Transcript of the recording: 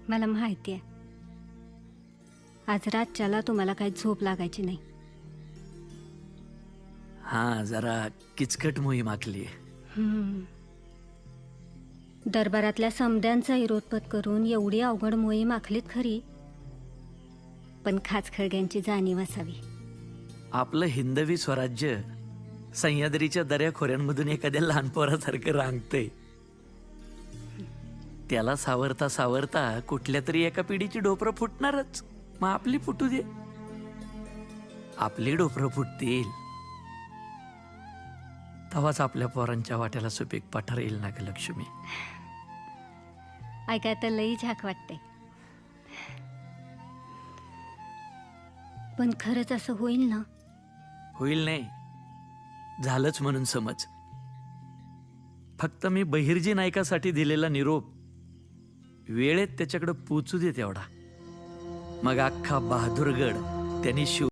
मला माहिती आहे आज रातच्याला तुम्हाला काही झोप लागायची नाही. हा, जरा किचकट मोहीम आखली. दरबारातल्या समद्यांचा विरोध करून एवढी अवघड मोहीम आखलीत खरी, पण खाचखळग्यांची जाणीव असावी. आपलं हिंदवी स्वराज्य सह्याद्रीच्या दऱ्याखोऱ्यांमधून एखाद्या लहान पोरासारखं रांगतंय. त्याला सावरता सावरता कुठल्या तरी एका पिढीची डोपरं फुटणारच. मग आपली फुटू दे. आपली डोपरं फुटतील तेव्हाच आपल्या पोरांच्या वाट्याला सुपीक पठार येईल ना ग लक्ष्मी. ऐकाय तर लई झाक वाटते, पण खरंच असं होईल ना? होईल नाही, झालंच म्हणून समज. फक्त मी बहिर्जी नायकासाठी दिलेला निरोप वेळेत त्याच्याकडे पोचू दे तेवढा. मग अख्खा बहादूरगड त्यांनी शिव